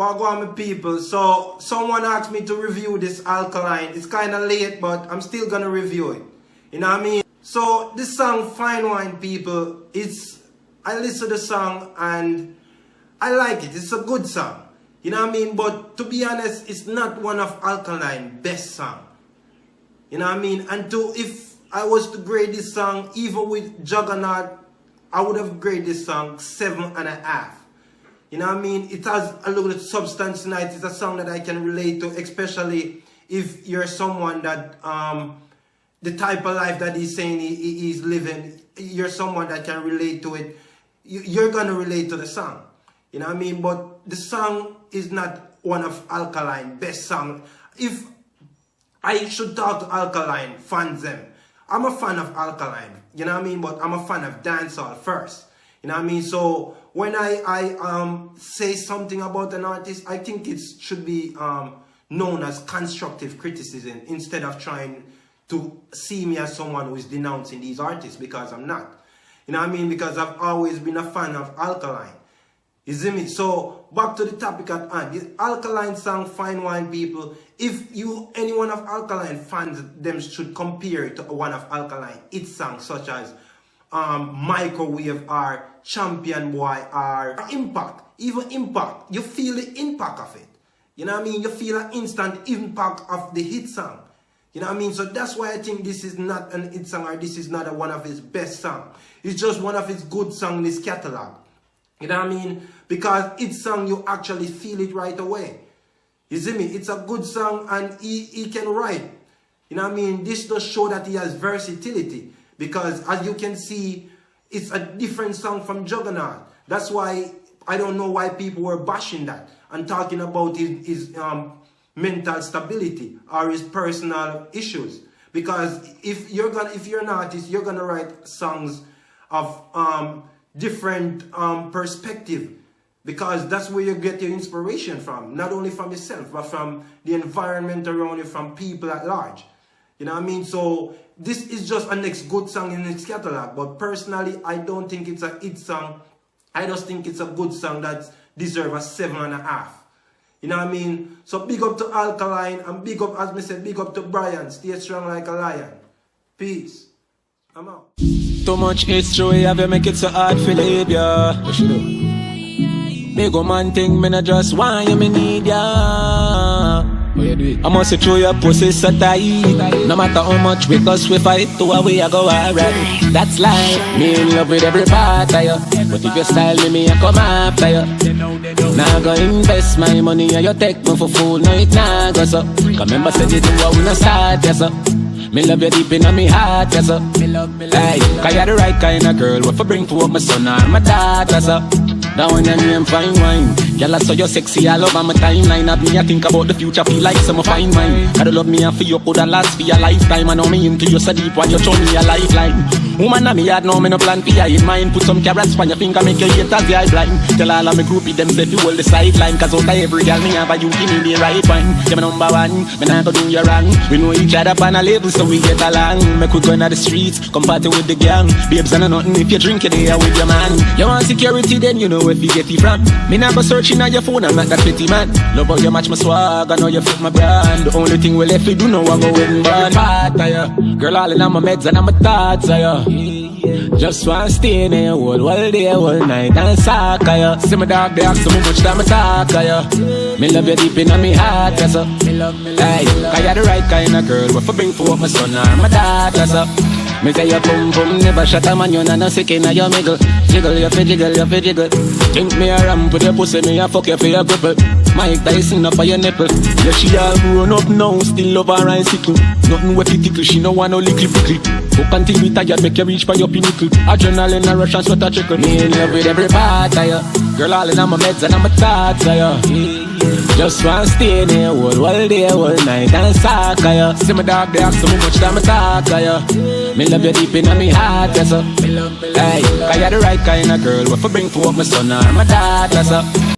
What go on, my people? So someone asked me to review this Alkaline. It's kind of late, but I'm still gonna review it. You know what I mean? So this song, Fine Wine, people, I listen to the song and I like it. It's a good song. You know what I mean? But to be honest, it's not one of Alkaline's best song. You know what I mean? And if I was to grade this song, even with Juggernaut, I would have graded this song 7.5. You know what I mean? It has a little substance in it. It's a song that I can relate to, especially if you're someone that, the type of life that he's saying he's living, you're someone that can relate to it. You're going to relate to the song. You know what I mean? But the song is not one of Alkaline's best song. If I should talk to Alkaline fans them, I'm a fan of Alkaline. You know what I mean? But I'm a fan of dancehall first. You know what I mean? So when I say something about an artist, I think it should be known as constructive criticism instead of trying to see me as someone who is denouncing these artists, because I'm not. You know what I mean? Because I've always been a fan of Alkaline. You see me? So back to the topic at hand. The Alkaline song, Fine Wine, people. If any one of Alkaline fans, them should compare it to one of Alkaline its songs such as Microwave or Champion Boy or Impact. Even Impact, you feel the impact of it. You know what I mean? You feel an instant impact of the hit song. You know what I mean? So that's why I think this is not an hit song, or this is not one of his best songs. It's just one of his good songs in his catalog. You know what I mean? Because it's song, you actually feel it right away. You see me? It's a good song and he can write. You know what I mean? This does show that he has versatility. Because as you can see, it's a different song from Juggernaut. That's why I don't know why people were bashing that and talking about his mental stability or his personal issues. Because if you're an artist, you're gonna write songs of different perspective, because that's where you get your inspiration from, not only from yourself but from the environment around you, from people at large. You know what I mean? So this is just a next good song in its catalog, but personally I don't think it's a hit song. I just think it's a good song that deserves a 7.5. You know what I mean? So big up to Alkaline and big up, as I said, big up to Brian. Stay strong like a lion. Peace. I'm out. Too much history, have you make it so hard for live, yeah. What you do? Big old man thing, me not just want you, me need ya. How you do it? I must show your pussy so tight. No matter how much we cuss, we fight, to a way I go alright. That's life. Me in love with every part of you. But if you style me I come after you. Now go invest my money and you take me for fool. No, it nah go so. Remember said you do what we no start, yes so. Me love you deep in my heart, yes so. Hey, cause you're the right kind of girl. What for bring for my son or my daughter, so. Now when your name Fine Wine, girl I saw you sexy all over my timeline. Have me I think about the future, feel like some fine wine. Gotta love me and for you coulda last for your lifetime. I know me into you so deep while you show me a lifeline. Woman of me yard now me no plan for you in mind. Put some carrots on your finger, make your haters the eye blind. Tell all of me groupie them say you hold the sideline. Cause out of every girl me have a you give me the right one. You me number one, me not go do you wrong. We know each other on a level so we get along. Make we go inna the streets, come party with the gang. Babes and nothing if you drink it there with your man. You want security then you know where you get it from. Me not go searching on your phone, I'm not that pretty man. Love how you match my swag, I know you fit my brand. The only thing we left we do know I go in bad part of you. Girl all in my meds and I'm a thoughts of you. Just want to stay in your all day, all night and sock of you. See my dog, they ask so much that me talk of you. Me love you deep in my heart, yes so. Hey, cause you're the right kind of girl. What for bring for my son or my daughter, so. Me say your pum pum never shut a man, you not no sick in your miggle. Jiggle, you fi jiggle, you fi jiggle. Think me a ramp with your pussy, me a fuck you for your cripple. Mike Tyson up for your nipple. Yeah, she all grown up now, still love her and sickle. Nothing with it tickle, she no want no lickly prickly. Fuck until we tired, make you reach for your pinnacle. Adrenaline a rush and sweat a trickle. Me in love with every part of you. Girl all in my meds and I'm a thoughts of you. Just want to stay in here all day, all night and sock of you. See my dog, they ask so much that me talk of you. Me love you deep in my heart, yes so. Hey, cause you're the right kind of girl. What for bring for my son or my daughter, so.